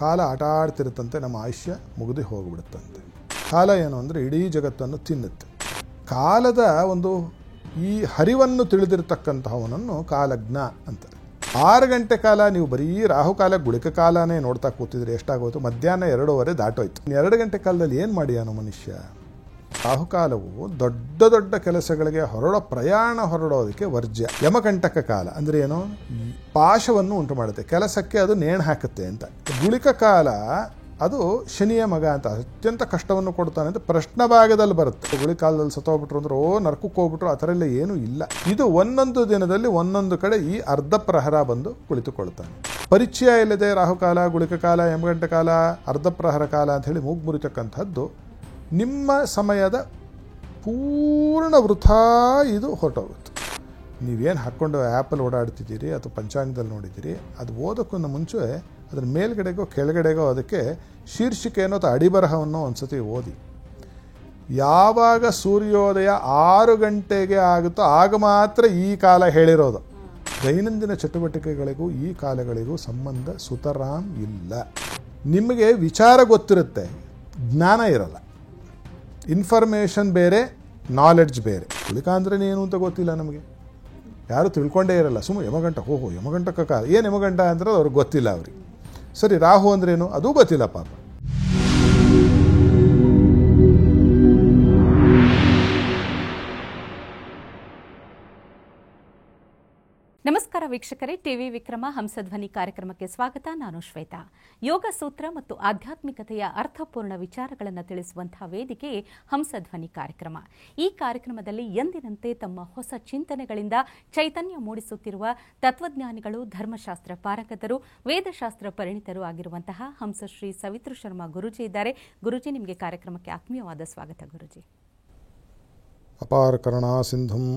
ಕಾಲ ಆಟ ಆಡ್ತಿರುತ್ತಂತೆ, ನಮ್ಮ ಆಯುಷ್ಯ ಮುಗಿದು ಹೋಗಿಬಿಡುತ್ತಂತೆ. ಕಾಲ ಏನು ಅಂದರೆ ಇಡೀ ಜಗತ್ತನ್ನು ತಿನ್ನುತ್ತೆ. ಕಾಲದ ಒಂದು ಈ ಹರಿವನ್ನು ತಿಳಿದಿರ್ತಕ್ಕಂತಹವನನ್ನು ಕಾಲಜ್ಞ ಅಂತಾರೆ. 6 ಗಂಟೆ ಕಾಲ ನೀವು ಬರೀ ರಾಹುಕಾಲ ಗುಳಿಕ ಕಾಲನೇ ನೋಡ್ತಾ ಕೂತಿದ್ರೆ ಎಷ್ಟಾಗೋಯ್ತು? ಮಧ್ಯಾಹ್ನ 2:15 ದಾಟೋಯ್ತು. 2 ಗಂಟೆ ಕಾಲದಲ್ಲಿ ಏನು ಮಾಡಿಯಾನು ಮನುಷ್ಯ? ರಾಹುಕಾಲವು ದೊಡ್ಡ ದೊಡ್ಡ ಕೆಲಸಗಳಿಗೆ ಪ್ರಯಾಣ ಹೊರಡೋದಕ್ಕೆ ವರ್ಜ್ಯ. ಯಮಕಂಟಕ ಕಾಲ ಅಂದರೆ ಏನು? ಪಾಶವನ್ನು ಉಂಟು ಮಾಡುತ್ತೆ, ಕೆಲಸಕ್ಕೆ ಅದು ನೇಣು ಹಾಕುತ್ತೆ ಅಂತ. ಗುಳಿಕ ಕಾಲ ಅದು ಶನಿಯ ಮಗ ಅಂತ, ಅತ್ಯಂತ ಕಷ್ಟವನ್ನು ಕೊಡ್ತಾನೆ ಅಂತ ಪ್ರಶ್ನ ಭಾಗದಲ್ಲಿ ಬರುತ್ತೆ. ಗುಳಿಕಾಲದಲ್ಲಿ ಸತ್ತೋಗ್ಬಿಟ್ರು ಅಂದ್ರೆ ನರಕಕ್ಕೆ ಹೋಗ್ಬಿಟ್ರು, ಆ ಥರ ಎಲ್ಲ ಏನೂ ಇಲ್ಲ. ಇದು ಒಂದೊಂದು ದಿನದಲ್ಲಿ ಒಂದೊಂದು ಕಡೆ ಈ ಅರ್ಧ ಪ್ರಹರ ಬಂದು ಕುಳಿತುಕೊಳ್ತಾನೆ. ಪರಿಚಯ ಇಲ್ಲದೆ ರಾಹುಕಾಲ, ಗುಳಿಕ ಕಾಲ, ಯಮಗಂಟ ಕಾಲ, ಅರ್ಧ ಪ್ರಹರ ಕಾಲ ಅಂತ ಹೇಳಿ ಮುರಿತಕ್ಕಂಥದ್ದು ನಿಮ್ಮ ಸಮಯದ ಪೂರ್ಣ ವೃಥಾ ಇದು ಹೊರಟೋಗುತ್ತೆ. ನೀವೇನು ಹಾಕ್ಕೊಂಡು ಆ್ಯಪಲ್ಲಿ ಓಡಾಡ್ತಿದ್ದೀರಿ ಅಥವಾ ಪಂಚಾಂಗದಲ್ಲಿ ನೋಡಿದ್ದೀರಿ, ಅದು ಓದೋಕ್ಕೂ ಮುಂಚೆ ಅದರ ಮೇಲ್ಗಡೆಗೋ ಕೆಳಗಡೆಗೋ ಅದಕ್ಕೆ ಶೀರ್ಷಿಕೆಯನ್ನು ಅಥವಾ ಅಡಿಬರಹವನ್ನು ಒಂದು ಸತಿ ಓದಿ. ಯಾವಾಗ ಸೂರ್ಯೋದಯ 6 ಗಂಟೆಗೆ ಆಗುತ್ತೋ ಆಗ ಮಾತ್ರ ಈ ಕಾಲ ಹೇಳಿರೋದು. ದೈನಂದಿನ ಚಟುವಟಿಕೆಗಳಿಗೂ ಈ ಕಾಲಗಳಿಗೂ ಸಂಬಂಧ ಸುತರಾಂ ಇಲ್ಲ. ನಿಮಗೆ ವಿಚಾರ ಗೊತ್ತಿರುತ್ತೆ, ಜ್ಞಾನ ಇರಲ್ಲ. ಇನ್ಫಾರ್ಮೇಷನ್ ಬೇರೆ, ನಾಲೆಡ್ಜ್ ಬೇರೆ. ಗುಳಿಕ ಅಂದ್ರೆ ಏನು ಅಂತ ಗೊತ್ತಿಲ್ಲ ನಮಗೆ, ಯಾರು ತಿಳ್ಕೊಂಡೇ ಇರಲ್ಲ. ಸುಮ್ಮನೆ ಯಮಗಂಟ, ಯಮಗಂಟಕ ಕಾಲ, ಏನು ಯಮಗಂಟ ಅಂದ್ರೆ ಅವ್ರಿಗೆ ಗೊತ್ತಿಲ್ಲ. ಅವ್ರಿಗೆ ಸರಿ ರಾಹು ಅಂದ್ರೇನು ಅದೂ ಗೊತ್ತಿಲ್ಲ ಪಾಪ. ನಮಸ್ಕಾರ ವೀಕ್ಷಕರೇ, ಟಿವಿ ವಿಕ್ರಮ ಹಂಸಧ್ವನಿ ಕಾರ್ಯಕ್ರಮಕ್ಕೆ ಸ್ವಾಗತ. ನಾನು ಶ್ವೇತಾ. ಯೋಗ ಸೂತ್ರ ಮತ್ತು ಆಧ್ಯಾತ್ಮಿಕತೆಯ ಅರ್ಥಪೂರ್ಣ ವಿಚಾರಗಳನ್ನು ತಿಳಿಸುವಂತಹ ವೇದಿಕೆ ಹಂಸಧ್ವನಿ ಕಾರ್ಯಕ್ರಮ. ಈ ಕಾರ್ಯಕ್ರಮದಲ್ಲಿ ಎಂದಿನಂತೆ ತಮ್ಮ ಹೊಸ ಚಿಂತನೆಗಳಿಂದ ಚೈತನ್ಯ ಮೂಡಿಸುತ್ತಿರುವ ತತ್ವಜ್ಞಾನಿಗಳು, ಧರ್ಮಶಾಸ್ತ್ರ ಪಾರಗತರು, ವೇದಶಾಸ್ತ್ರ ಪರಿಣಿತರು ಆಗಿರುವಂತಹ ಹಂಸಶ್ರೀ ಸವಿತೃ ಶರ್ಮಾ ಗುರೂಜಿ ಇದ್ದಾರೆ. ಗುರೂಜಿ, ನಿಮಗೆ ಕಾರ್ಯಕ್ರಮಕ್ಕೆ ಆತ್ಮೀಯವಾದ ಸ್ವಾಗತ. ಗುರೂಜಿ, ಅಪಾರ ಕರುಣಾ ಸಿಂಧುಂ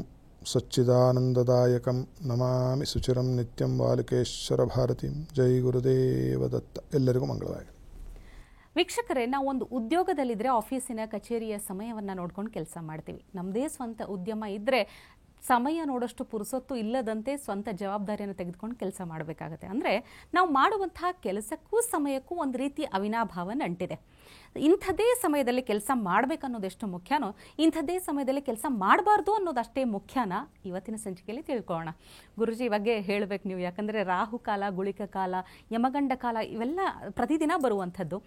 ಸಚ್ಚಿದಾನಂದದಾಯಕಂ ನಮಾಮಿ ಸುಚಿರಂ ನಿತ್ಯಂ ಬಾಲಕೇಶ್ವರ ಭಾರತೀಂ. ಜೈ ಗುರುದೇವ ದತ್ತ. ಎಲ್ಲರಿಗೂ ಮಂಗಳವಾಗಲಿ. ವೀಕ್ಷಕರೇ, ನಾವು ಒಂದು ಉದ್ಯೋಗದಲ್ಲಿದ್ದರೆ ಆಫೀಸಿನ ಕಚೇರಿಯ ಸಮಯವನ್ನು ನೋಡ್ಕೊಂಡು ಕೆಲಸ ಮಾಡ್ತೀವಿ. ನಮ್ಮದೇ ಸ್ವಂತ ಉದ್ಯಮ ಇದ್ದರೆ ಸಮಯ ನೋಡೋಷ್ಟು ಪುರುಸೊತ್ತು ಇಲ್ಲದಂತೆ ಸ್ವಂತ ಜವಾಬ್ದಾರಿಯನ್ನು ತೆಗೆದುಕೊಂಡು ಕೆಲಸ ಮಾಡಬೇಕಾಗತ್ತೆ. ಅಂದರೆ ನಾವು ಮಾಡುವಂತಹ ಕೆಲಸಕ್ಕೂ ಸಮಯಕ್ಕೂ ಒಂದು ರೀತಿ ಅವಿನಾಭಾವ ನಂಟಿದೆ. ಇಂಥದ್ದೇ ಸಮಯದಲ್ಲಿ ಕೆಲಸ ಮಾಡಬೇಕನ್ನೋದೆಷ್ಟು ಮುಖ್ಯನೋ, ಇಂಥದ್ದೇ ಸಮಯದಲ್ಲಿ ಕೆಲಸ ಮಾಡಬಾರ್ದು ಅನ್ನೋದಷ್ಟೇ ಮುಖ್ಯನಾ? ಇವತ್ತಿನ ಸಂಚಿಕೆಯಲ್ಲಿ ತಿಳ್ಕೊಳ್ಳೋಣ. ಗುರುಜಿ, ಇವಾಗೆ ಹೇಳಬೇಕು ನೀವು, ಯಾಕಂದರೆ ರಾಹುಕಾಲ, ಗುಳಿಕ ಕಾಲ, ಯಮಗಂಡ ಕಾಲ ಇವೆಲ್ಲ ಪ್ರತಿದಿನ ಬರುವಂಥದ್ದು.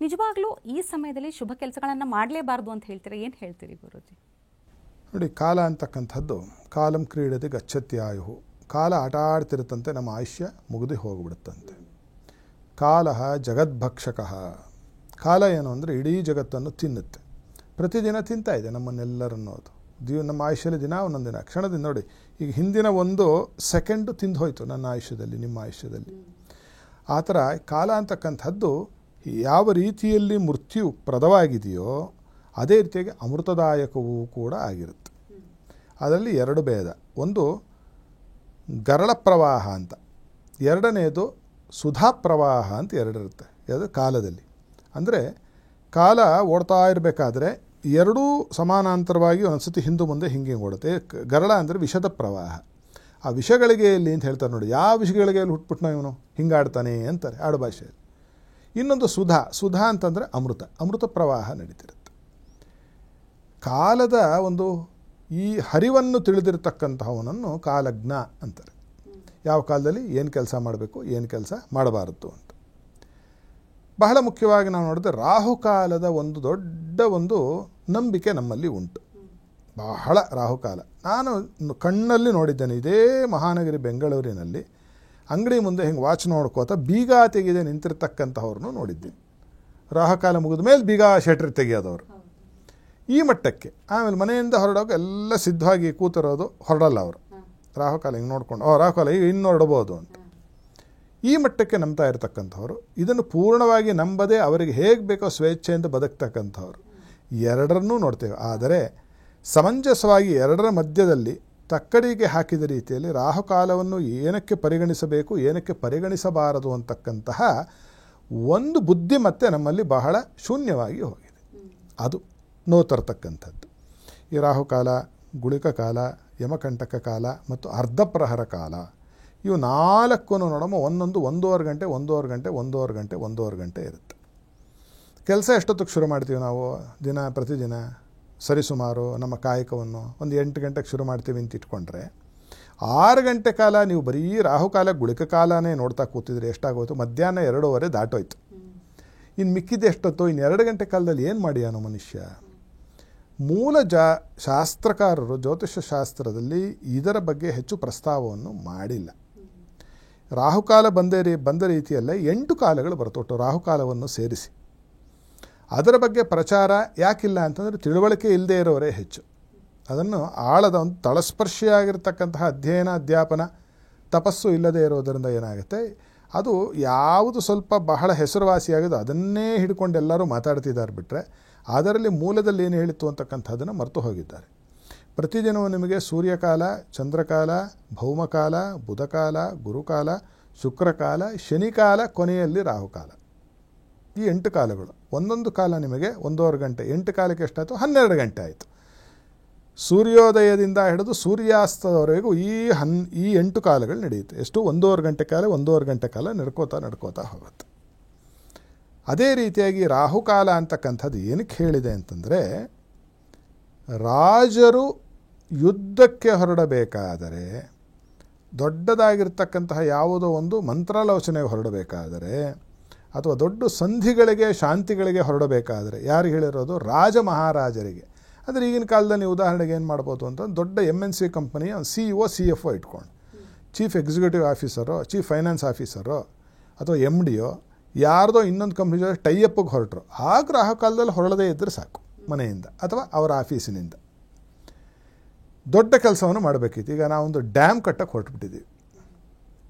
ನಿಜವಾಗ್ಲೂ ಈ ಸಮಯದಲ್ಲಿ ಶುಭ ಕೆಲಸಗಳನ್ನು ಮಾಡಲೇಬಾರ್ದು ಅಂತ ಹೇಳ್ತೀರಾ? ಏನು ಹೇಳ್ತೀರಿ ಗುರುಜಿ? ನೋಡಿ, ಕಾಲ ಅಂತಕ್ಕಂಥದ್ದು ಕಾಲಂ ಕ್ರೀಡತೆ ಗಚ್ಚತ್ಯಾಯು. ಕಾಲ ಆಟ ಆಡ್ತಿರುತ್ತಂತೆ, ನಮ್ಮ ಆಯುಷ್ಯ ಮುಗಿದು ಹೋಗಿಬಿಡುತ್ತಂತೆ. ಕಾಲ ಜಗದ್ಭಕ್ಷಕ. ಕಾಲ ಏನು ಅಂದರೆ ಇಡೀ ಜಗತ್ತನ್ನು ತಿನ್ನುತ್ತೆ. ಪ್ರತಿದಿನ ತಿಂತಾ ಇದೆ ನಮ್ಮನ್ನೆಲ್ಲರನ್ನು. ಅದು ನಮ್ಮ ಆಯುಷ್ಯದಲ್ಲಿ ದಿನ ಒಂದೊಂದು ದಿನ ಕ್ಷಣದಿಂದ ನೋಡಿ, ಈಗ ಹಿಂದಿನ 1 ಸೆಕೆಂಡು ತಿಂದು ಹೋಯಿತು ನನ್ನ ಆಯುಷ್ಯದಲ್ಲಿ, ನಿಮ್ಮ ಆಯುಷ್ಯದಲ್ಲಿ. ಆ ಥರ ಕಾಲ ಅಂತಕ್ಕಂಥದ್ದು ಯಾವ ರೀತಿಯಲ್ಲಿ ಮೃತ್ಯು ಪ್ರದವಾಗಿದೆಯೋ ಅದೇ ರೀತಿಯಾಗಿ ಅಮೃತದಾಯಕವೂ ಕೂಡ ಆಗಿರುತ್ತೆ. ಅದರಲ್ಲಿ 2 ಭೇದ. ಒಂದು ಗರಳ ಪ್ರವಾಹ ಅಂತ, ಎರಡನೇದು ಸುಧಾ ಪ್ರವಾಹ ಅಂತ 2 ಇರುತ್ತೆ. ಅದು ಕಾಲದಲ್ಲಿ ಅಂದರೆ ಕಾಲ ಓಡ್ತಾ ಇರಬೇಕಾದ್ರೆ ಎರಡೂ ಸಮಾನಾಂತರವಾಗಿ ಒಂದೊಂದ್ಸತಿ ಹಿಂದೆ ಮುಂದೆ ಹಿಂಗೆ ಓಡುತ್ತೆ. ಗರಳ ಅಂದರೆ ವಿಷದ ಪ್ರವಾಹ. ಆ ವಿಷಗಳಿಗೆ ಇಲ್ಲಿ ಅಂತ ಹೇಳ್ತಾರೆ ನೋಡಿ, ಯಾವ ವಿಷಗಳಿಗೆ ಅಲ್ಲಿ ಹುಟ್ಬಿಟ್ನೋ ಇವನು ಹಿಂಗಾಡ್ತಾನೆ ಅಂತಾರೆ ಆಡು ಭಾಷೆಯಲ್ಲಿ. ಇನ್ನೊಂದು ಸುಧಾ ಅಂತಂದರೆ ಅಮೃತ ಪ್ರವಾಹ ನಡೀತಿರುತ್ತೆ. ಕಾಲದ ಒಂದು ಈ ಹರಿವನ್ನು ತಿಳಿದಿರತಕ್ಕಂತಹವನನ್ನು ಕಾಲಜ್ಞ ಅಂತಾರೆ. ಯಾವ ಕಾಲದಲ್ಲಿ ಏನು ಕೆಲಸ ಮಾಡಬೇಕು, ಏನು ಕೆಲಸ ಮಾಡಬಾರದು ಅಂತ. ಬಹಳ ಮುಖ್ಯವಾಗಿ ನಾವು ನೋಡಿದ್ರೆ ರಾಹುಕಾಲದ ಒಂದು ದೊಡ್ಡ ಒಂದು ನಂಬಿಕೆ ನಮ್ಮಲ್ಲಿ ಉಂಟು. ಬಹಳ ರಾಹುಕಾಲ ನಾನು ಕಣ್ಣಲ್ಲಿ ನೋಡಿದ್ದೇನೆ. ಇದೇ ಮಹಾನಗರಿ ಬೆಂಗಳೂರಿನಲ್ಲಿ ಅಂಗಡಿ ಮುಂದೆ ಹಿಂಗೆ ವಾಚ್ ನೋಡ್ಕೋತ ಬೀಗ ತೆಗೆದೇ ನಿಂತಿರ್ತಕ್ಕಂಥವ್ರನ್ನೂ ನೋಡಿದ್ದೀನಿ. ರಾಹುಕಾಲ ಮುಗಿದ ಮೇಲೆ ಬೀಗ ಶೆಟ್ರ್ ತೆಗೆಯೋದವರು ಈ ಮಟ್ಟಕ್ಕೆ. ಆಮೇಲೆ ಮನೆಯಿಂದ ಹೊರಡೋಕೆ ಎಲ್ಲ ಸಿದ್ಧವಾಗಿ ಕೂತಿರೋದು, ಹೊರಡಲ್ಲ ಅವರು. ರಾಹುಕಾಲ ಹಿಂಗೆ ನೋಡ್ಕೊಂಡು ರಾಹುಕಾಲ ಈಗ ಇನ್ನು ಹೊರಡ್ಬೋದು ಅಂತ ಈ ಮಟ್ಟಕ್ಕೆ ನಂಬ್ತಾ ಇರತಕ್ಕಂಥವ್ರು. ಇದನ್ನು ಪೂರ್ಣವಾಗಿ ನಂಬದೇ ಅವರಿಗೆ ಹೇಗೆ ಬೇಕೋ ಸ್ವೇಚ್ಛೆಯಿಂದ ಬದುಕ್ತಕ್ಕಂಥವ್ರು. 2ರನ್ನೂ ನೋಡ್ತೇವೆ. ಆದರೆ ಸಮಂಜಸವಾಗಿ 2ರ ಮಧ್ಯದಲ್ಲಿ ತಕ್ಕಡಿಗೆ ಹಾಕಿದ ರೀತಿಯಲ್ಲಿ ರಾಹುಕಾಲವನ್ನು ಏನಕ್ಕೆ ಪರಿಗಣಿಸಬೇಕು, ಏನಕ್ಕೆ ಪರಿಗಣಿಸಬಾರದು ಅಂತಕ್ಕಂತಹ ಒಂದು ಬುದ್ಧಿಮತ್ತೆ ನಮ್ಮಲ್ಲಿ ಬಹಳ ಶೂನ್ಯವಾಗಿ ಹೋಗಿದೆ. ಅದು ನೋತರ್ತಕ್ಕಂಥದ್ದು. ಈ ರಾಹುಕಾಲ, ಗುಳಿಕ ಕಾಲ, ಯಮಕಂಟಕ ಕಾಲ ಮತ್ತು ಅರ್ಧ ಪ್ರಹರ ಕಾಲ ಇವು ನಾಲ್ಕು ನೋಡಮ್ಮ ಒಂದೊಂದು ಒಂದೂವರೆ ಗಂಟೆ ಇರುತ್ತೆ. ಕೆಲಸ ಎಷ್ಟೊತ್ತಿಗೆ ಶುರು ಮಾಡ್ತೀವಿ ನಾವು ಪ್ರತಿದಿನ ಸರಿಸುಮಾರು ನಮ್ಮ ಕಾಯಕವನ್ನು ಒಂದು 8 ಗಂಟೆಗೆ ಶುರು ಮಾಡ್ತೀವಿ ಅಂತ ಇಟ್ಕೊಂಡ್ರೆ 6 ಗಂಟೆ ಕಾಲ ನೀವು ಬರೀ ರಾಹುಕಾಲ ಗುಳಿಕ ಕಾಲನೇ ನೋಡ್ತಾ ಕೂತಿದ್ರೆ ಎಷ್ಟಾಗೋಯ್ತು? ಮಧ್ಯಾಹ್ನ 2:15 ದಾಟೋಯ್ತು. ಇನ್ನು ಮಿಕ್ಕಿದ್ದು ಎಷ್ಟೊತ್ತು? ಇನ್ನು 2 ಗಂಟೆ ಕಾಲದಲ್ಲಿ ಏನು ಮಾಡ್ಯಾನೋ ಮನುಷ್ಯ? ಮೂಲ ಶಾಸ್ತ್ರಕಾರರು ಜ್ಯೋತಿಷ್ಯ ಶಾಸ್ತ್ರದಲ್ಲಿ ಇದರ ಬಗ್ಗೆ ಹೆಚ್ಚು ಪ್ರಸ್ತಾವವನ್ನು ಮಾಡಿಲ್ಲ. ರಾಹುಕಾಲ ಬಂದ ರೀತಿಯಲ್ಲೇ 8 ಕಾಲಗಳು ಬರ್ತೊಟ್ಟು ರಾಹುಕಾಲವನ್ನು ಸೇರಿಸಿ. ಅದರ ಬಗ್ಗೆ ಪ್ರಚಾರ ಯಾಕಿಲ್ಲ ಅಂತಂದರೆ ತಿಳುವಳಿಕೆ ಇಲ್ಲದೆ ಇರೋರೇ ಹೆಚ್ಚು. ಅದನ್ನು ಆಳದ ಒಂದು ತಳಸ್ಪರ್ಶಿಯಾಗಿರ್ತಕ್ಕಂತಹ ಅಧ್ಯಯನ ಅಧ್ಯಾಪನ ತಪಸ್ಸು ಇಲ್ಲದೆ ಇರೋದರಿಂದ ಏನಾಗುತ್ತೆ, ಅದು ಯಾವುದು ಸ್ವಲ್ಪ ಬಹಳ ಹೆಸರುವಾಸಿಯಾಗಿದೆ ಅದನ್ನೇ ಹಿಡ್ಕೊಂಡು ಎಲ್ಲರೂ ಮಾತಾಡ್ತಿದ್ದಾರೆ ಬಿಟ್ಟರೆ ಅದರಲ್ಲಿ ಮೂಲದಲ್ಲಿ ಏನು ಹೇಳಿತ್ತು ಅಂತಕ್ಕಂಥದ್ದನ್ನು ಮರೆತು ಹೋಗಿದ್ದಾರೆ. ಪ್ರತಿದಿನವೂ ನಿಮಗೆ ಸೂರ್ಯಕಾಲ, ಚಂದ್ರಕಾಲ, ಭೌಮಕಾಲ, ಬುಧಕಾಲ, ಗುರುಕಾಲ, ಶುಕ್ರಕಾಲ, ಶನಿಕಾಲ, ಕೊನೆಯಲ್ಲಿ ರಾಹುಕಾಲ, ಈ 8 ಕಾಲಗಳು. ಒಂದೊಂದು ಕಾಲ ನಿಮಗೆ 1:15 ಗಂಟೆ, 8 ಕಾಲಕ್ಕೆ ಎಷ್ಟಾಯಿತು? 12 ಗಂಟೆ ಆಯಿತು. ಸೂರ್ಯೋದಯದಿಂದ ಹಿಡಿದು ಸೂರ್ಯಾಸ್ತದವರೆಗೂ ಈ 8 ಕಾಲಗಳು ನಡೆಯುತ್ತೆ. ಎಷ್ಟು? 1:15 ಗಂಟೆ ಕಾಲ ನಡ್ಕೋತಾ ಹೋಗುತ್ತೆ. ಅದೇ ರೀತಿಯಾಗಿ ರಾಹುಕಾಲ ಅಂತಕ್ಕಂಥದ್ದು ಏನಕ್ಕೆ ಹೇಳಿದೆ ಅಂತಂದರೆ, ರಾಜರು ಯುದ್ಧಕ್ಕೆ ಹೊರಡಬೇಕಾದರೆ, ದೊಡ್ಡದಾಗಿರ್ತಕ್ಕಂತಹ ಯಾವುದೋ ಒಂದು ಮಂತ್ರಾಲೋಚನೆಗೆ ಹೊರಡಬೇಕಾದರೆ, ಅಥವಾ ದೊಡ್ಡ ಸಂಧಿಗಳಿಗೆ ಶಾಂತಿಗಳಿಗೆ ಹೊರಡಬೇಕಾದರೆ, ಯಾರಿಗೆ ಹೇಳಿರೋದು? ರಾಜ ಮಹಾರಾಜರಿಗೆ. ಅಂದರೆ ಈಗಿನ ಕಾಲದಲ್ಲಿ ನೀವು ಉದಾಹರಣೆಗೆ ಏನು ಮಾಡ್ಬೋದು ಅಂತ, ದೊಡ್ಡ MNC ಕಂಪನಿಯ CEO CFO ಇಟ್ಕೊಂಡು, ಚೀಫ್ ಎಕ್ಸಿಕ್ಯೂಟಿವ್ ಆಫೀಸರೋ, ಚೀಫ್ ಫೈನಾನ್ಸ್ ಆಫೀಸರೋ, ಅಥವಾ MDಯೋ ಯಾರ್ದೋ ಇನ್ನೊಂದು ಕಂಪ್ನಿ ಜೊತೆ ಟೈಅಪ್ಗೆ ಹೊರಟರು. ಆಗ ರಾಹುಕಾಲದಲ್ಲಿ ಹೊರಡದೇ ಇದ್ದರೆ ಸಾಕು, ಮನೆಯಿಂದ ಅಥವಾ ಅವರ ಆಫೀಸಿನಿಂದ ದೊಡ್ಡ ಕೆಲಸವನ್ನು ಮಾಡಬೇಕಿತ್ತು. ಈಗ ನಾವೊಂದು ಡ್ಯಾಮ್ ಕಟ್ಟಕ್ಕೆ ಹೊರಟುಬಿಟ್ಟಿದ್ದೀವಿ.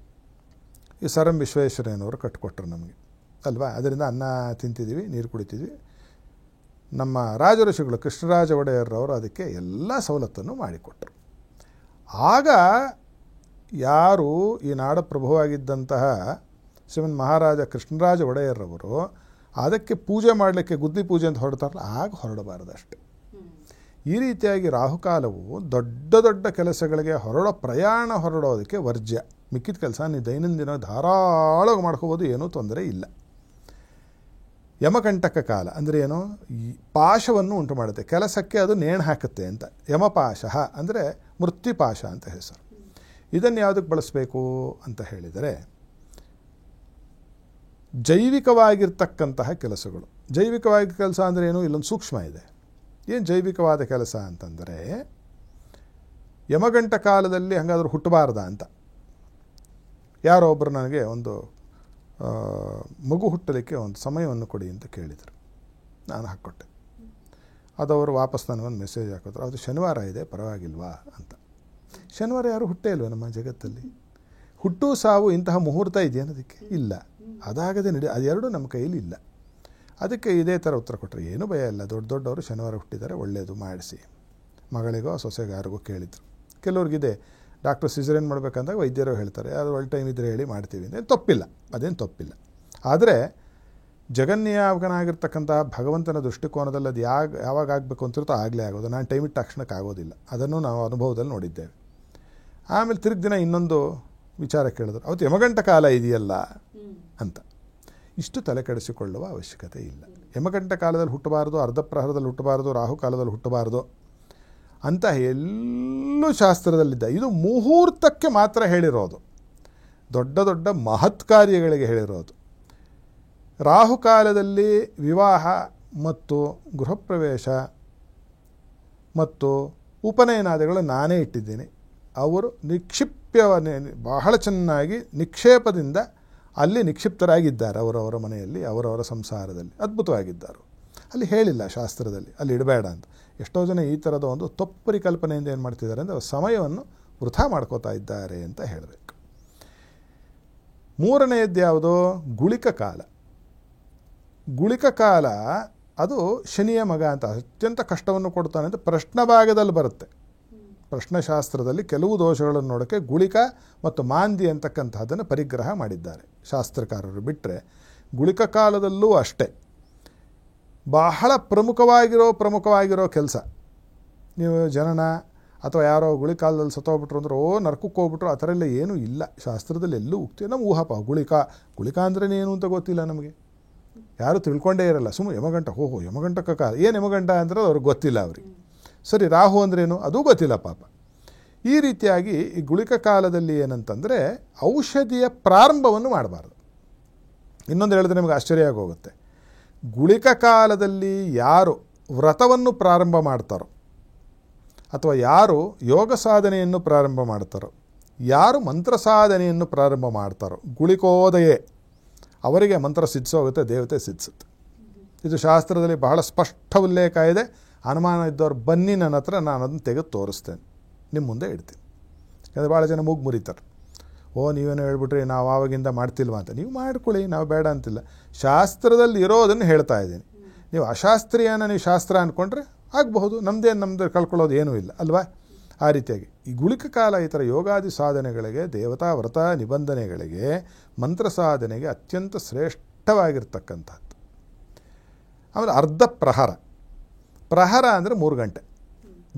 ಈ ಸರ್ ವಿಶ್ವೇಶ್ವರಯ್ಯನವರು ಕಟ್ಟಿಕೊಟ್ರು ನಮಗೆ ಅಲ್ವಾ? ಅದರಿಂದ ಅನ್ನ ತಿಂತಿದ್ದೀವಿ, ನೀರು ಕುಡಿತಿದ್ವಿ. ನಮ್ಮ ರಾಜಋಷಿಗಳು ಕೃಷ್ಣರಾಜ ಒಡೆಯರ್ರವರು ಅದಕ್ಕೆ ಎಲ್ಲ ಸವಲತ್ತನ್ನು ಮಾಡಿಕೊಟ್ಟರು. ಆಗ ಯಾರು ಈ ನಾಡ ಪ್ರಭುವಾಗಿದ್ದಂತಹ ಶ್ರೀಮನ್ ಮಹಾರಾಜ ಕೃಷ್ಣರಾಜ ಒಡೆಯರ್ರವರು ಅದಕ್ಕೆ ಪೂಜೆ ಮಾಡಲಿಕ್ಕೆ ಗುದ್ದಿ ಪೂಜೆ ಅಂತ ಹೊರಡ್ತಾರಲ್ಲ, ಆಗ ಹೊರಡಬಾರದಷ್ಟೆ. ಈ ರೀತಿಯಾಗಿ ರಾಹುಕಾಲವು ದೊಡ್ಡ ದೊಡ್ಡ ಕೆಲಸಗಳಿಗೆ ಪ್ರಯಾಣ ಹೊರಡೋದಕ್ಕೆ ವರ್ಜ್ಯ. ಮಿಕ್ಕಿದ ಕೆಲಸ ನೀವು ದೈನಂದಿನ ಧಾರಾಳವಾಗಿ ಮಾಡ್ಕೋಬೋದು, ಏನೂ ತೊಂದರೆ ಇಲ್ಲ. ಯಮಕಂಟಕ ಕಾಲ ಅಂದರೆ ಏನು? ಪಾಶವನ್ನು ಉಂಟು ಮಾಡುತ್ತೆ, ಕೆಲಸಕ್ಕೆ ಅದು ನೇಣು ಹಾಕುತ್ತೆ ಅಂತ. ಯಮಪಾಶ ಅಂದರೆ ಮೃತ್ಯುಪಾಶ ಅಂತ ಹೆಸರು. ಇದನ್ನು ಯಾವುದಕ್ಕೆ ಬಳಸಬೇಕು ಅಂತ ಹೇಳಿದರೆ, ಜೈವಿಕವಾಗಿರ್ತಕ್ಕಂತಹ ಕೆಲಸಗಳು. ಜೈವಿಕವಾಗಿ ಕೆಲಸ ಅಂದರೆ ಏನು? ಇಲ್ಲೊಂದು ಸೂಕ್ಷ್ಮ ಇದೆ. ಏನು ಜೈವಿಕವಾದ ಕೆಲಸ ಅಂತಂದರೆ, ಯಮಗಂಟ ಕಾಲದಲ್ಲಿ ಹಾಗಾದ್ರೂ ಹುಟ್ಟಬಾರ್ದ ಅಂತ ಯಾರೋ ಒಬ್ಬರು ನನಗೆ ಒಂದು ಮಗು ಹುಟ್ಟಲಿಕ್ಕೆ ಒಂದು ಸಮಯವನ್ನು ಕೊಡಿ ಅಂತ ಕೇಳಿದರು. ನಾನು ಹಾಕ್ಕೊಟ್ಟೆ. ಅದವರು ವಾಪಸ್ ನನಗೊಂದು ಮೆಸೇಜ್ ಹಾಕಿದ್ರು, ಅದು ಶನಿವಾರ ಇದೆ, ಪರವಾಗಿಲ್ವಾ ಅಂತ. ಶನಿವಾರ ಯಾರು ಹುಟ್ಟೇ ಇಲ್ವ ನಮ್ಮ ಜಗತ್ತಲ್ಲಿ? ಹುಟ್ಟು ಸಾವು ಇಂತಹ ಮುಹೂರ್ತ ಇದೆಯನ್ನೋದಕ್ಕೆ ಇಲ್ಲ. ಅದಾಗದೆ ಅದೆರಡೂ ನಮ್ಮ ಕೈಯಲ್ಲಿ ಇಲ್ಲ. ಅದಕ್ಕೆ ಇದೇ ಥರ ಉತ್ತರ ಕೊಟ್ಟರು, ಏನೂ ಭಯ ಇಲ್ಲ, ದೊಡ್ಡವರು ಶನಿವಾರ ಹುಟ್ಟಿದ್ದಾರೆ, ಒಳ್ಳೆಯದು ಮಾಡಿಸಿ. ಮಗಳಿಗೋ ಸೊಸೆಗೆ ಯಾರಿಗೋ ಕೇಳಿದರು. ಕೆಲವ್ರಿಗಿದೆ ಡಾಕ್ಟರ್ ಸಿಸರೇನ್ ಮಾಡಬೇಕಂದಾಗ ವೈದ್ಯರು ಹೇಳ್ತಾರೆ, ಅದು ಒಳ್ಳೆ ಟೈಮ್ ಇದ್ದರೆ ಹೇಳಿ ಮಾಡ್ತೀವಿ ಅಂತ. ತಪ್ಪಿಲ್ಲ, ಅದೇನು ತಪ್ಪಿಲ್ಲ. ಆದರೆ ಜಗನ್ಯಾಯಕನಾಗಿರ್ತಕ್ಕಂಥ ಭಗವಂತನ ದೃಷ್ಟಿಕೋನದಲ್ಲಿ ಅದು ಯಾವಾಗ ಆಗಬೇಕು ಅಂತಿರುತ್ತೋ ಆಗಲೇ ಆಗೋದು. ನಾನು ಟೈಮ್ ಇಟ್ಟ ತಕ್ಷಣಕ್ಕೆ ಆಗೋದಿಲ್ಲ. ಅದನ್ನು ನಾವು ಅನುಭವದಲ್ಲಿ ನೋಡಿದ್ದೇವೆ. ಆಮೇಲೆ ತಿರುಗಿ ದಿನ ಇನ್ನೊಂದು ವಿಚಾರ ಕೇಳಿದ್ರು, ಅವತ್ತು ಯಮಗಂಟ ಕಾಲ ಇದೆಯಲ್ಲ ಅಂತ. ಇಷ್ಟು ತಲೆ ಕೆಡಿಸಿಕೊಳ್ಳುವ ಅವಶ್ಯಕತೆ ಇಲ್ಲ. ಯಮಗಂಟ ಕಾಲದಲ್ಲಿ ಹುಟ್ಟಬಾರ್ದು, ಅರ್ಧ ಪ್ರಹರದಲ್ಲಿ ಹುಟ್ಟಬಾರ್ದು, ರಾಹುಕಾಲದಲ್ಲಿ ಹುಟ್ಟಬಾರ್ದು ಅಂತ ಎಲ್ಲೂ ಶಾಸ್ತ್ರದಲ್ಲಿದ್ದ. ಇದು ಮುಹೂರ್ತಕ್ಕೆ ಮಾತ್ರ ಹೇಳಿರೋದು, ದೊಡ್ಡ ದೊಡ್ಡ ಮಹತ್ ಕಾರ್ಯಗಳಿಗೆ ಹೇಳಿರೋದು. ರಾಹುಕಾಲದಲ್ಲಿ ವಿವಾಹ ಮತ್ತು ಗೃಹಪ್ರವೇಶ ಮತ್ತು ಉಪನಯನಾದಿಗಳು ನಾನೇ ಇಟ್ಟಿದ್ದೀನಿ. ಅವರು ಬಹಳ ಚೆನ್ನಾಗಿ ನಿಕ್ಷೇಪದಿಂದ ಅಲ್ಲಿ ನಿಕ್ಷಿಪ್ತರಾಗಿದ್ದಾರೆ. ಅವರವರ ಮನೆಯಲ್ಲಿ, ಅವರವರ ಸಂಸಾರದಲ್ಲಿ ಅದ್ಭುತವಾಗಿದ್ದಾರೆ. ಅಲ್ಲಿ ಹೇಳಿಲ್ಲ ಶಾಸ್ತ್ರದಲ್ಲಿ ಅಲ್ಲಿ ಇಡಬೇಡ ಅಂತ. ಎಷ್ಟೋ ಜನ ಈ ಥರದ ಒಂದು ಪರಿಕಲ್ಪನೆಯಿಂದ ಏನು ಮಾಡ್ತಿದ್ದಾರೆ ಅಂದರೆ ಸಮಯವನ್ನು ವೃಥಾ ಮಾಡ್ಕೋತಾ ಇದ್ದಾರೆ ಅಂತ ಹೇಳಬೇಕು. ಮೂರನೆಯದ್ದು ಯಾವುದೋ? ಗುಳಿಕ ಕಾಲ. ಗುಳಿಕ ಕಾಲ ಅದು ಶನಿಯ ಮಗ ಅಂತ, ಅತ್ಯಂತ ಕಷ್ಟವನ್ನು ಕೊಡ್ತಾನೆ ಅಂತ ಪ್ರಶ್ನ ಭಾಗದಲ್ಲಿ ಬರುತ್ತೆ. ಪ್ರಶ್ನಶಾಸ್ತ್ರದಲ್ಲಿ ಕೆಲವು ದೋಷಗಳನ್ನು ನೋಡೋಕ್ಕೆ ಗುಳಿಕ ಮತ್ತು ಮಾಂದಿ ಅಂತಕ್ಕಂಥದ್ದನ್ನು ಪರಿಗ್ರಹ ಮಾಡಿದ್ದಾರೆ ಶಾಸ್ತ್ರಕಾರರು. ಬಿಟ್ಟರೆ ಗುಳಿಕ ಕಾಲದಲ್ಲೂ ಅಷ್ಟೇ ಬಹಳ ಪ್ರಮುಖವಾಗಿರೋ ಕೆಲಸ. ನೀವು ಜನನ ಅಥವಾ ಯಾರೋ ಗುಳಿಕಾಲದಲ್ಲಿ ಸತ್ತೋಗ್ಬಿಟ್ರು ಅಂದ್ರೆ ನರಕಕ್ಕೆ ಹೋಗ್ಬಿಟ್ರು, ಆ ಥರ ಎಲ್ಲ ಏನೂ ಇಲ್ಲ ಶಾಸ್ತ್ರದಲ್ಲಿ ಎಲ್ಲೂ ಉಕ್ತಿ. ನಮ್ಮ ಊಹಪ ಗುಳಿಕ ಅಂದ್ರೆ ಏನು ಅಂತ ಗೊತ್ತಿಲ್ಲ ನಮಗೆ, ಯಾರೂ ತಿಳ್ಕೊಂಡೇ ಇರಲ್ಲ. ಸುಮ್ಮನೆ ಯಮಗಂಟ ಯಮಗಂಟಕ್ಕೆ ಕಾಲ ಏನು ಯಮಗಂಟ ಅಂದ್ರೆ ಅವ್ರಿಗೆ ಗೊತ್ತಿಲ್ಲ ಅವ್ರಿಗೆ. ಸರಿ, ರಾಹು ಅಂದ್ರೇನು ಅದೂ ಗೊತ್ತಿಲ್ಲ ಪಾಪ. ಈ ರೀತಿಯಾಗಿ ಈ ಗುಳಿಕ ಕಾಲದಲ್ಲಿ ಏನಂತಂದರೆ ಔಷಧಿಯ ಪ್ರಾರಂಭವನ್ನು ಮಾಡಬಾರ್ದು. ಇನ್ನೊಂದು ಹೇಳಿದ್ರೆ ನಿಮಗೆ ಆಶ್ಚರ್ಯ ಆಗೋಗುತ್ತೆ. ಗುಳಿಕ ಕಾಲದಲ್ಲಿ ಯಾರು ವ್ರತವನ್ನು ಪ್ರಾರಂಭ ಮಾಡ್ತಾರೋ ಅಥವಾ ಯಾರು ಯೋಗ ಸಾಧನೆಯನ್ನು ಪ್ರಾರಂಭ ಮಾಡ್ತಾರೋ, ಯಾರು ಮಂತ್ರ ಸಾಧನೆಯನ್ನು ಪ್ರಾರಂಭ ಮಾಡ್ತಾರೋ, ಗುಳಿಕೋದಯೇ ಅವರಿಗೆ ಮಂತ್ರ ಸಿದ್ಧಿಸೋಗುತ್ತೆ, ದೇವತೆ ಸಿದ್ಧಿಸುತ್ತೆ. ಇದು ಶಾಸ್ತ್ರದಲ್ಲಿ ಬಹಳ ಸ್ಪಷ್ಟ ಉಲ್ಲೇಖ ಇದೆ. ಅನುಮಾನ ಇದ್ದವ್ರು ಬನ್ನಿ ನನ್ನ ಹತ್ರ, ನಾನು ಅದನ್ನು ತೆಗೆದು ತೋರಿಸ್ತೇನೆ, ನಿಮ್ಮ ಮುಂದೆ ಇಡ್ತೀನಿ. ಯಾಕಂದರೆ ಭಾಳ ಜನ ಮೂಗು ಮುರಿತಾರೆ. ನೀವೇನೋ ಹೇಳ್ಬಿಟ್ರಿ ನಾವು ಆವಾಗಿಂದ ಮಾಡ್ತಿಲ್ವ ಅಂತ. ನೀವು ಮಾಡ್ಕೊಳ್ಳಿ, ನಾವು ಬೇಡ ಅಂತಿಲ್ಲ. ಶಾಸ್ತ್ರದಲ್ಲಿ ಇರೋದನ್ನು ಹೇಳ್ತಾ ಇದ್ದೀನಿ. ನೀವು ಅಶಾಸ್ತ್ರೀಯನ ನೀವು ಶಾಸ್ತ್ರ ಅಂದ್ಕೊಂಡ್ರೆ ಆಗಬಹುದು, ನಮ್ಮದು ಕಳ್ಕೊಳ್ಳೋದು ಏನೂ ಇಲ್ಲ ಅಲ್ವಾ. ಆ ರೀತಿಯಾಗಿ ಈ ಗುಳಿಕ ಕಾಲ ಈ ಥರ ಯೋಗಾದಿ ಸಾಧನೆಗಳಿಗೆ, ದೇವತಾ ವ್ರತ ನಿಬಂಧನೆಗಳಿಗೆ, ಮಂತ್ರ ಸಾಧನೆಗೆ ಅತ್ಯಂತ ಶ್ರೇಷ್ಠವಾಗಿರ್ತಕ್ಕಂಥದ್ದು. ಆಮೇಲೆ ಅರ್ಧ ಪ್ರಹರ ಅಂದರೆ 3 ಗಂಟೆ.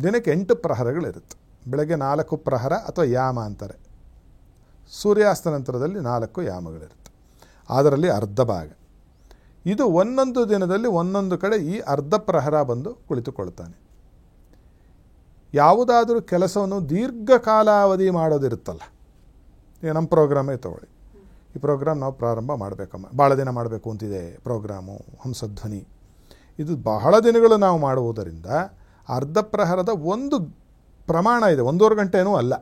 ದಿನಕ್ಕೆ 8 ಪ್ರಹರಗಳಿರುತ್ತೆ. ಬೆಳಗ್ಗೆ 4 ಪ್ರಹರ ಅಥವಾ ಯಾಮ ಅಂತಾರೆ. ಸೂರ್ಯಾಸ್ತ ನಂತರದಲ್ಲಿ 4 ಯಾಮಗಳಿರುತ್ತೆ. ಅದರಲ್ಲಿ ಅರ್ಧ ಭಾಗ. ಇದು ಒಂದೊಂದು ದಿನದಲ್ಲಿ ಒಂದೊಂದು ಕಡೆ ಈ ಅರ್ಧ ಪ್ರಹರ ಬಂದು ಕುಳಿತುಕೊಳ್ತಾನೆ. ಯಾವುದಾದರೂ ಕೆಲಸವನ್ನು ದೀರ್ಘಕಾಲಾವಧಿ ಮಾಡೋದಿರುತ್ತಲ್ಲ, ಈಗ ನಮ್ಮ ಪ್ರೋಗ್ರಾಮೇ ತಗೊಳ್ಳಿ. ಈ ಪ್ರೋಗ್ರಾಮ್ ನಾವು ಪ್ರಾರಂಭ ಮಾಡಬೇಕಮ್ಮ, ಭಾಳ ದಿನ ಮಾಡಬೇಕು ಅಂತಿದೆ ಪ್ರೋಗ್ರಾಮು ಹಂಸಧ್ವನಿ. ಇದು ಬಹಳ ದಿನಗಳು ನಾವು ಮಾಡುವುದರಿಂದ ಅರ್ಧ ಪ್ರಹರದ ಒಂದು ಪ್ರಮಾಣ ಇದೆ. 1.5 ಗಂಟೆನೂ ಅಲ್ಲ,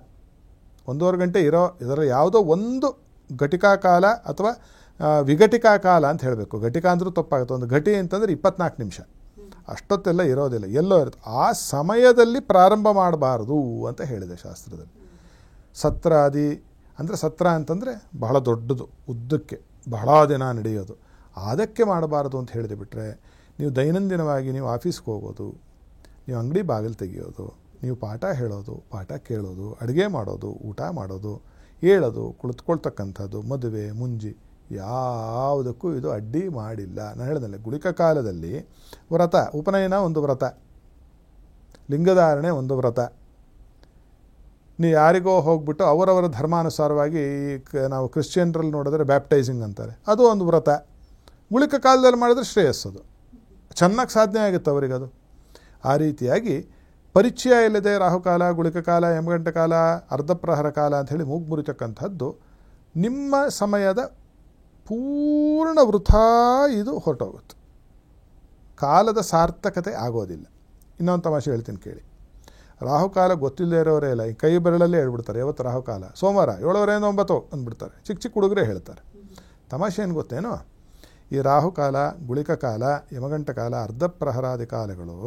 1.5 ಗಂಟೆ ಇರೋ ಇದರಲ್ಲಿ ಯಾವುದೋ ಒಂದು ಘಟಿಕಾ ಕಾಲ ಅಥವಾ ವಿಘಟಿಕಾ ಕಾಲ ಅಂತ ಹೇಳಬೇಕು. ಘಟಿಕಾ ಅಂದರೂ ತಪ್ಪಾಗುತ್ತೆ. ಒಂದು ಘಟಿ ಅಂತಂದರೆ 24 ನಿಮಿಷ, ಅಷ್ಟೊತ್ತೆಲ್ಲ ಇರೋದಿಲ್ಲ, ಎಲ್ಲೋ ಇರುತ್ತೆ. ಆ ಸಮಯದಲ್ಲಿ ಪ್ರಾರಂಭ ಮಾಡಬಾರ್ದು ಅಂತ ಹೇಳಿದೆ ಶಾಸ್ತ್ರದಲ್ಲಿ. ಸತ್ರಾದಿ ಅಂದರೆ ಸತ್ರ ಅಂತಂದರೆ ಬಹಳ ದೊಡ್ಡದು, ಉದ್ದಕ್ಕೆ ಬಹಳ ದಿನ ನಡೆಯೋದು, ಅದಕ್ಕೆ ಮಾಡಬಾರ್ದು ಅಂತ ಹೇಳಿದೆ. ಬಿಟ್ಟರೆ ನೀವು ದೈನಂದಿನವಾಗಿ ನೀವು ಆಫೀಸ್ಗೆ ಹೋಗೋದು, ನೀವು ಅಂಗಡಿ ಬಾಗಿಲು ತೆಗೆಯೋದು, ನೀವು ಪಾಠ ಹೇಳೋದು, ಪಾಠ ಕೇಳೋದು, ಅಡುಗೆ ಮಾಡೋದು, ಊಟ ಮಾಡೋದು, ಹೇಳೋದು, ಕುಳಿತುಕೊಳ್ತಕ್ಕಂಥದ್ದು, ಮದುವೆ ಮುಂಜಿ ಯಾವುದಕ್ಕೂ ಇದು ಅಡ್ಡಿ ಮಾಡಿಲ್ಲ. ನಾನು ಹೇಳಿದಲ್ಲ, ಗುಳಿಕ ಕಾಲದಲ್ಲಿ ವ್ರತ, ಉಪನಯನ ಒಂದು ವ್ರತ, ಲಿಂಗಧಾರಣೆ ಒಂದು ವ್ರತ. ನೀವು ಯಾರಿಗೋ ಹೋಗ್ಬಿಟ್ಟು ಅವರವರ ಧರ್ಮಾನುಸಾರವಾಗಿ ನಾವು ಕ್ರಿಶ್ಚಿಯನ್ರಲ್ಲಿ ನೋಡಿದ್ರೆ ಬ್ಯಾಪ್ಟೈಸಿಂಗ್ ಅಂತಾರೆ, ಅದು ಒಂದು ವ್ರತ. ಗುಳಿಕ ಕಾಲದಲ್ಲಿ ಮಾಡಿದ್ರೆ ಶ್ರೇಯಸ್ಸದು, ಚೆನ್ನಾಗಿ ಸಾಧನೆ ಆಗುತ್ತೆ ಅವರಿಗದು. ಆ ರೀತಿಯಾಗಿ ಪರಿಚಯ ಇಲ್ಲದೆ ರಾಹುಕಾಲ, ಗುಳಿಕ ಕಾಲ, ಯಮಗಂಟ ಕಾಲ, ಅರ್ಧ ಪ್ರಹರ ಕಾಲ ಅಂಥೇಳಿ ಮೂಗು ಮುರಿತಕ್ಕಂಥದ್ದು ನಿಮ್ಮ ಸಮಯದ ಪೂರ್ಣ ವೃಥಾ ಇದು ಹೊರಟೋಗುತ್ತೆ. ಕಾಲದ ಸಾರ್ಥಕತೆ ಆಗೋದಿಲ್ಲ. ಇನ್ನೊಂದು ತಮಾಷೆ ಹೇಳ್ತೀನಿ ಕೇಳಿ. ರಾಹುಕಾಲ ಗೊತ್ತಿಲ್ಲದೆ ಇರೋರೇ ಇಲ್ಲ, ಈ ಕೈ ಬೆರಳಲ್ಲೇ ಹೇಳ್ಬಿಡ್ತಾರೆ ಯಾವತ್ತು ರಾಹುಕಾಲ, ಸೋಮವಾರ 7:30 9 ಅಂದ್ಬಿಡ್ತಾರೆ. ಚಿಕ್ಕ ಹುಡುಗರೇ ಹೇಳ್ತಾರೆ. ತಮಾಷೆ ಏನು ಗೊತ್ತೇನೋ, ಈ ರಾಹುಕಾಲ, ಗುಳಿಕ ಕಾಲ, ಯಮಗಂಟ ಕಾಲ, ಅರ್ಧ ಪ್ರಹರಾದಿ ಕಾಲಗಳು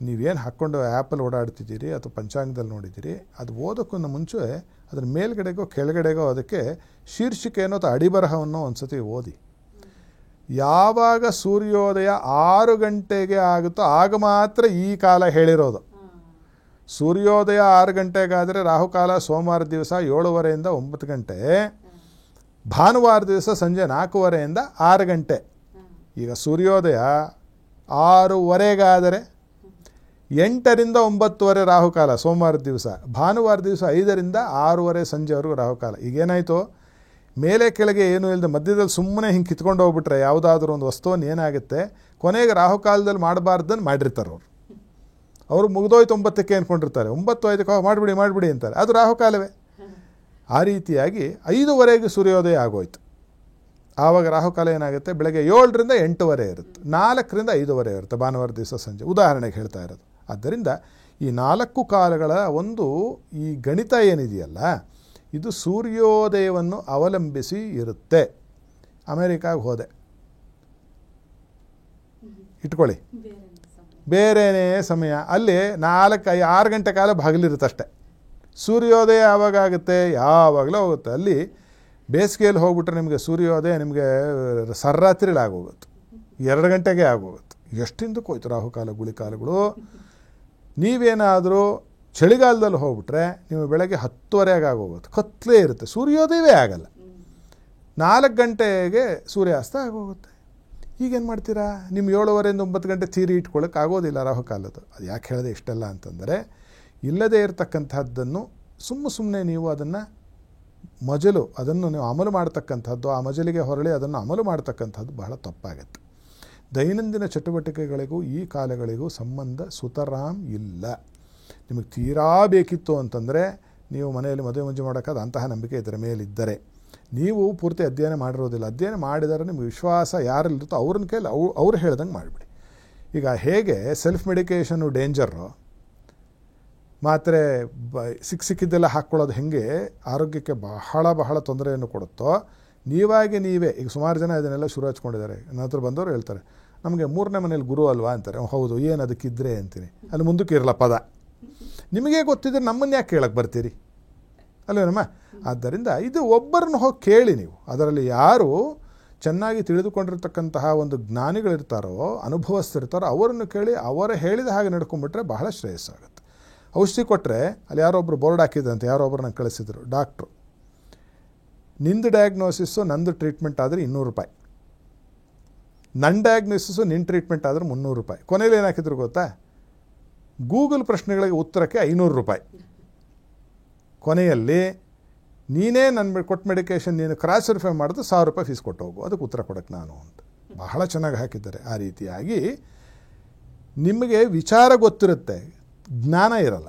ನೀವೇನು ಹಾಕ್ಕೊಂಡು ಆ್ಯಪಲ್ಲಿ ಓಡಾಡ್ತಿದ್ದೀರಿ ಅಥವಾ ಪಂಚಾಂಗದಲ್ಲಿ ನೋಡಿದ್ದೀರಿ, ಅದು ಓದೋಕ್ಕೂ ಮುಂಚೆ ಅದ್ರ ಮೇಲ್ಗಡೆಗೋ ಕೆಳಗಡೆಗೋ ಅದಕ್ಕೆ ಶೀರ್ಷಿಕೆಯನ್ನು ಅಥವಾ ಅಡಿಬರಹವನ್ನು ಒಂದು ಸತಿ ಓದಿ. ಯಾವಾಗ ಸೂರ್ಯೋದಯ 6 ಗಂಟೆಗೆ ಆಗುತ್ತೋ ಆಗ ಮಾತ್ರ ಈ ಕಾಲ ಹೇಳಿರೋದು. ಸೂರ್ಯೋದಯ 6 ಗಂಟೆಗಾದರೆ ರಾಹುಕಾಲ ಸೋಮವಾರ ದಿವಸ 7:30 9 ಗಂಟೆ, ಭಾನುವಾರ ದಿವಸ ಸಂಜೆ 4:30 6 ಗಂಟೆ. ಈಗ ಸೂರ್ಯೋದಯ 6:30 8ರಿಂದ 9 ರಾಹುಕಾಲ ಸೋಮವಾರ ದಿವಸ, ಭಾನುವಾರ ದಿವಸ 5ರಿಂದ 6:30 ಸಂಜೆವರೆಗೂ ರಾಹುಕಾಲ. ಈಗೇನಾಯಿತು, ಮೇಲೆ ಕೆಳಗೆ ಏನೂ ಇಲ್ಲದೆ ಮಧ್ಯದಲ್ಲಿ ಸುಮ್ಮನೆ ಹಿಂಗೆ ಕಿತ್ಕೊಂಡು ಹೋಗ್ಬಿಟ್ರೆ ಯಾವುದಾದ್ರೂ ಒಂದು ವಸ್ತುವನ್ನು ಏನಾಗುತ್ತೆ, ಕೊನೆಗೆ ರಾಹುಕಾಲದಲ್ಲಿ ಮಾಡಬಾರ್ದನ್ನು ಮಾಡಿರ್ತಾರೆ ಅವರು ಮುಗಿದೋಯ್ತು 9ಕ್ಕೆ ಅಂದ್ಕೊಂಡಿರ್ತಾರೆ, 9:05 ಮಾಡಿಬಿಡಿ ಅಂತಾರೆ, ಅದು ರಾಹುಕಾಲವೇ. ಆ ರೀತಿಯಾಗಿ 5:00 ಸೂರ್ಯೋದಯ ಆಗೋಯ್ತು. ಆವಾಗ ರಾಹುಕಾಲ ಏನಾಗುತ್ತೆ, ಬೆಳಗ್ಗೆ 7ರಿಂದ 8:30 ಇರುತ್ತೆ, 4ರಿಂದ 5:30 ಇರುತ್ತೆ ಭಾನುವಾರ ದಿವಸ ಸಂಜೆ, ಉದಾಹರಣೆಗೆ ಹೇಳ್ತಾ ಇರೋದು. ಆದ್ದರಿಂದ ಈ 4 ಕಾಲಗಳ ಒಂದು ಈ ಗಣಿತ ಏನಿದೆಯಲ್ಲ, ಇದು ಸೂರ್ಯೋದಯವನ್ನು ಅವಲಂಬಿಸಿ ಇರುತ್ತೆ. ಅಮೇರಿಕಾಗೆ ಹೋದೆ ಇಟ್ಕೊಳ್ಳಿ, ಬೇರೆಯೇ ಸಮಯ, ಅಲ್ಲಿ 4-6 ಗಂಟೆ ಕಾಲ ಬಾಗಿಲಿರುತ್ತಷ್ಟೆ. ಸೂರ್ಯೋದಯ ಯಾವಾಗ ಆಗುತ್ತೆ, ಯಾವಾಗಲೂ ಹೋಗುತ್ತೆ. ಅಲ್ಲಿ ಬೇಸಿಗೆಯಲ್ಲಿ ಹೋಗ್ಬಿಟ್ರೆ ನಿಮಗೆ ಸೂರ್ಯೋದಯ ನಿಮಗೆ ಸರ್ರಾತ್ರಿಲಿ ಆಗೋಗುತ್ತೆ, 2 ಗಂಟೆಗೆ ಆಗೋಗುತ್ತೆ. ಎಷ್ಟಿಂದಕ್ಕೆ ಹೋಯ್ತು ರಾಹುಕಾಲ ಗುಳಿಕಾಲಗಳು. ನೀವೇನಾದರೂ ಚಳಿಗಾಲದಲ್ಲಿ ಹೋಗ್ಬಿಟ್ರೆ ನೀವು ಬೆಳಗ್ಗೆ 10:30 ಆಗೋಗುತ್ತೆ, ಕತ್ತಲೇ ಇರುತ್ತೆ, ಸೂರ್ಯೋದಯವೇ ಆಗಲ್ಲ. 4 ಗಂಟೆಗೆ ಸೂರ್ಯಾಸ್ತ ಆಗೋಗುತ್ತೆ. ಈಗೇನು ಮಾಡ್ತೀರಾ, ನಿಮ್ಮ 7:30 9 ಗಂಟೆ ತೀರಿ ಇಟ್ಕೊಳ್ಳೋಕೆ ಆಗೋದಿಲ್ಲ ರಾಹುಕಾಲದ್ದು. ಅದು ಯಾಕೆ ಹೇಳಿದೆ ಇಷ್ಟೆಲ್ಲ ಅಂತಂದರೆ, ಇಲ್ಲದೇ ಇರತಕ್ಕಂತಹದ್ದನ್ನು ಸುಮ್ಮನೆ ನೀವು ಅದನ್ನು ಅದನ್ನು ನೀವು ಅಮಲು ಮಾಡ್ತಕ್ಕಂಥದ್ದು, ಆ ಮಜಲಿಗೆ ಹೊರಳಿ ಅದನ್ನು ಅಮಲು ಮಾಡ್ತಕ್ಕಂಥದ್ದು ಬಹಳ ತಪ್ಪಾಗತ್ತೆ. ದೈನಂದಿನ ಚಟುವಟಿಕೆಗಳಿಗೂ ಈ ಕಾಲಗಳಿಗೂ ಸಂಬಂಧ ಸುತರಾಮ್ ಇಲ್ಲ. ನಿಮಗೆ ತೀರಾ ಬೇಕಿತ್ತು ಅಂತಂದರೆ ನೀವು ಮನೆಯಲ್ಲಿ ಮದುವೆ ಮುಂಜೆ ಮಾಡೋಕ್ಕಾದ ಅಂತಹ ನಂಬಿಕೆ ಇದರ ಮೇಲಿದ್ದರೆ, ನೀವು ಪೂರ್ತಿ ಅಧ್ಯಯನ ಮಾಡಿರೋದಿಲ್ಲ, ಅಧ್ಯಯನ ಮಾಡಿದರೆ ನಿಮಗೆ ವಿಶ್ವಾಸ ಯಾರಲ್ಲಿರುತ್ತೋ ಅವ್ರನ್ನ ಕೈಲಿ ಅವ್ರು ಹೇಳ್ದಂಗೆ ಮಾಡಿಬಿಡಿ. ಈಗ ಹೇಗೆ ಸೆಲ್ಫ್ ಮೆಡಿಕೇಷನ್ನು ಡೇಂಜರು, ಮಾತ್ರೆ ಸಿಕ್ಕಿದ್ದೆಲ್ಲ ಹಾಕ್ಕೊಳ್ಳೋದು ಹೆಂಗೆ ಆರೋಗ್ಯಕ್ಕೆ ಬಹಳ ತೊಂದರೆಯನ್ನು ಕೊಡುತ್ತೋ, ನೀವೇ ಈಗ ಸುಮಾರು ಜನ ಇದನ್ನೆಲ್ಲ ಶುರು ಹಚ್ಕೊಂಡಿದ್ದಾರೆ. ನನ್ನ ಹತ್ರ ಬಂದವರು ಹೇಳ್ತಾರೆ, ನಮಗೆ 3ನೇ ಮನೇಲಿ ಗುರು ಅಲ್ವಾ ಅಂತಾರೆ. ಹೌದು, ಏನು ಅದಕ್ಕಿದ್ರೆ ಅಂತೀನಿ. ಅಲ್ಲಿ ಮುಂದಕ್ಕೆ ಇರಲ್ಲ ಪದ. ನಿಮಗೇ ಗೊತ್ತಿದ್ರೆ ನಮ್ಮನ್ನು ಯಾಕೆ ಕೇಳಕ್ಕೆ ಬರ್ತೀರಿ ಅಲ್ವೇನಮ್ಮ? ಆದ್ದರಿಂದ ಇದು ಒಬ್ಬರನ್ನು ಹೋಗಿ ಕೇಳಿ ನೀವು. ಅದರಲ್ಲಿ ಯಾರು ಚೆನ್ನಾಗಿ ತಿಳಿದುಕೊಂಡಿರ್ತಕ್ಕಂತಹ ಒಂದು ಜ್ಞಾನಿಗಳಿರ್ತಾರೋ, ಅನುಭವಸ್ಥರಿರ್ತಾರೋ ಅವರನ್ನು ಕೇಳಿ ಅವರು ಹೇಳಿದ ಹಾಗೆ ನಡ್ಕೊಂಡ್ಬಿಟ್ರೆ ಬಹಳ ಶ್ರೇಯಸ್ಸಾಗುತ್ತೆ. ಔಷಧಿ ಕೊಟ್ಟರೆ ಅಲ್ಲಿ ಯಾರೊಬ್ಬರು ಬೋರ್ಡ್ ಹಾಕಿದ್ರಂತೆ, ಯಾರೊಬ್ಬರನ್ನ ಕಳಿಸಿದ್ರು ಡಾಕ್ಟ್ರು, ನಿಂದು ಡಯಾಗ್ನೋಸಿಸ್ಸು ನಂದು ಟ್ರೀಟ್ಮೆಂಟ್ ಆದರೆ 200 ರೂಪಾಯಿ, ನನ್ನ ಡಯಾಗ್ನೋಸಿಸ್ಸು ನಿನ್ನ ಟ್ರೀಟ್ಮೆಂಟ್ ಆದರೆ 300 ರೂಪಾಯಿ. ಕೊನೆಯಲ್ಲಿ ಏನು ಹಾಕಿದ್ರು ಗೊತ್ತಾ? ಗೂಗಲ್ ಪ್ರಶ್ನೆಗಳಿಗೆ ಉತ್ತರಕ್ಕೆ 500 ರೂಪಾಯಿ. ಕೊನೆಯಲ್ಲಿ ನೀನೇ ನನ್ನ ಕೊಟ್ಟ ಮೆಡಿಕೇಷನ್ ನೀನು ಕ್ರಾಸ್ ವೆರಿಫೈ ಮಾಡಿದ್ರೆ 1000 ರೂಪಾಯಿ ಫೀಸ್ ಕೊಟ್ಟು ಹೋಗು, ಅದಕ್ಕೆ ಉತ್ತರ ಕೊಡೋಕ್ಕೆ ನಾನು ಅಂತ ಬಹಳ ಚೆನ್ನಾಗಿ ಹಾಕಿದ್ದಾರೆ. ಆ ರೀತಿಯಾಗಿ ನಿಮಗೆ ವಿಚಾರ ಗೊತ್ತಿರುತ್ತೆ, ಜ್ಞಾನ ಇರಲ್ಲ.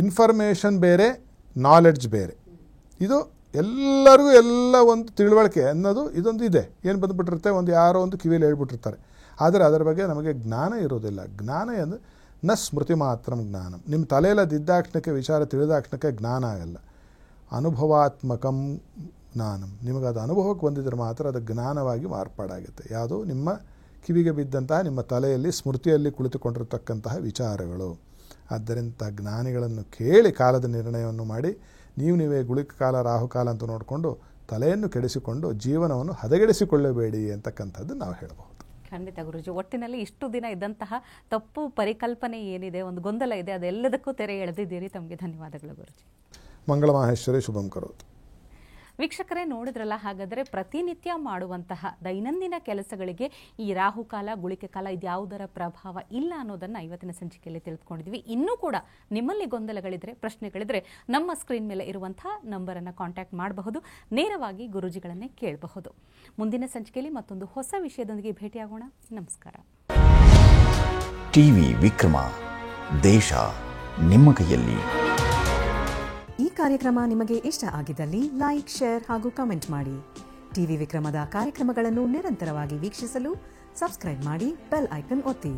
ಇನ್ಫಾರ್ಮೇಷನ್ ಬೇರೆ, ನಾಲೆಡ್ಜ್ ಬೇರೆ. ಇದು ಎಲ್ಲರಿಗೂ ಎಲ್ಲ ಒಂದು ತಿಳುವಳಿಕೆ ಅನ್ನೋದು ಇದೊಂದು ಇದೆ. ಏನು ಬಂದುಬಿಟ್ಟಿರುತ್ತೆ, ಯಾರೋ ಒಂದು ಕಿವಿಯಲ್ಲಿ ಹೇಳ್ಬಿಟ್ಟಿರ್ತಾರೆ. ಆದರೆ ಅದರ ಬಗ್ಗೆ ನಮಗೆ ಜ್ಞಾನ ಇರೋದಿಲ್ಲ. ಜ್ಞಾನ ಅಂದರೆ ನ ಸ್ಮೃತಿ ಮಾತ್ರ ಜ್ಞಾನ. ನಿಮ್ಮ ತಲೆಯಲ್ಲಿ ದಿದ್ದಾಕ್ಷಣಕ್ಕೆ ವಿಚಾರ ತಿಳಿದಾಕ್ಷಣಕ್ಕೆ ಜ್ಞಾನ ಆಗಲ್ಲ. ಅನುಭವಾತ್ಮಕಂ ಜ್ಞಾನಂ. ನಿಮಗೆ ಅದು ಅನುಭವಕ್ಕೆ ಬಂದಿದ್ರೆ ಮಾತ್ರ ಅದು ಜ್ಞಾನವಾಗಿ ಮಾರ್ಪಾಡಾಗುತ್ತೆ. ಯಾವುದು ನಿಮ್ಮ ಕಿವಿಗೆ ಬಿದ್ದಂತಹ ನಿಮ್ಮ ತಲೆಯಲ್ಲಿ ಸ್ಮೃತಿಯಲ್ಲಿ ಕುಳಿತುಕೊಂಡಿರತಕ್ಕಂತಹ ವಿಚಾರಗಳು. ಆದ್ದರಿಂದ ಜ್ಞಾನಿಗಳನ್ನು ಕೇಳಿ ಕಾಲದ ನಿರ್ಣಯವನ್ನು ಮಾಡಿ, ನೀವೇ ಗುಳಿಕ ಕಾಲ ರಾಹುಕಾಲ ಅಂತ ನೋಡಿಕೊಂಡು ತಲೆಯನ್ನು ಕೆಡಿಸಿಕೊಂಡು ಜೀವನವನ್ನು ಹದಗೆಡಿಸಿಕೊಳ್ಳಬೇಡಿ ಅಂತಕ್ಕಂಥದ್ದು ನಾವು ಹೇಳಬಹುದು. ಖಂಡಿತ ಗುರುಜಿ. ಒಟ್ಟಿನಲ್ಲಿ ಇಷ್ಟು ದಿನ ಇದ್ದಂತಹ ತಪ್ಪು ಪರಿಕಲ್ಪನೆ ಏನಿದೆ, ಒಂದು ಗೊಂದಲ ಇದೆ, ಅದೆಲ್ಲದಕ್ಕೂ ತೆರೆ ಎಳೆದಿದ್ದೀರಿ. ತಮಗೆ ಧನ್ಯವಾದಗಳು ಗುರುಜಿ. ಮಂಗಳ ಮಹೇಶ್ವರಿ ಶುಭಂ ಕರೋತು. ವೀಕ್ಷಕರೇ, ನೋಡಿದ್ರಲ್ಲ, ಹಾಗಾದರೆ ಪ್ರತಿನಿತ್ಯ ಮಾಡುವಂತಹ ದೈನಂದಿನ ಕೆಲಸಗಳಿಗೆ ಈ ರಾಹುಕಾಲ ಗುಳಿಕೆ ಕಾಲ ಇದ್ಯಾವುದರ ಪ್ರಭಾವ ಇಲ್ಲ ಅನ್ನೋದನ್ನು ಇವತ್ತಿನ ಸಂಚಿಕೆಯಲ್ಲಿ ತಿಳಿದುಕೊಂಡಿದ್ವಿ. ಇನ್ನೂ ಕೂಡ ನಿಮ್ಮಲ್ಲಿ ಗೊಂದಲಗಳಿದ್ರೆ, ಪ್ರಶ್ನೆಗಳಿದ್ರೆ ನಮ್ಮ ಸ್ಕ್ರೀನ್ ಮೇಲೆ ಇರುವಂತಹ ನಂಬರನ್ನು ಕಾಂಟ್ಯಾಕ್ಟ್ ಮಾಡಬಹುದು. ನೇರವಾಗಿ ಗುರುಜಿಗಳನ್ನೇ ಕೇಳಬಹುದು. ಮುಂದಿನ ಸಂಚಿಕೆಯಲ್ಲಿ ಮತ್ತೊಂದು ಹೊಸ ವಿಷಯದೊಂದಿಗೆ ಭೇಟಿಯಾಗೋಣ. ನಮಸ್ಕಾರ. ಟಿವಿ ವಿಕ್ರಮ, ದೇಶ ನಿಮ್ಮ ಕೈಯಲ್ಲಿ. ಈ ಕಾರ್ಯಕ್ರಮ ನಿಮಗೆ ಇಷ್ಟ ಆಗಿದ್ದಲ್ಲಿ ಲೈಕ್, ಶೇರ್ ಹಾಗೂ ಕಮೆಂಟ್ ಮಾಡಿ. ಟಿವಿ ವಿಕ್ರಮದ ಕಾರ್ಯಕ್ರಮಗಳನ್ನು ನಿರಂತರವಾಗಿ ವೀಕ್ಷಿಸಲು ಸಬ್ಸ್ಕ್ರೈಬ್ ಮಾಡಿ, ಬೆಲ್ ಐಕನ್ ಒತ್ತಿ.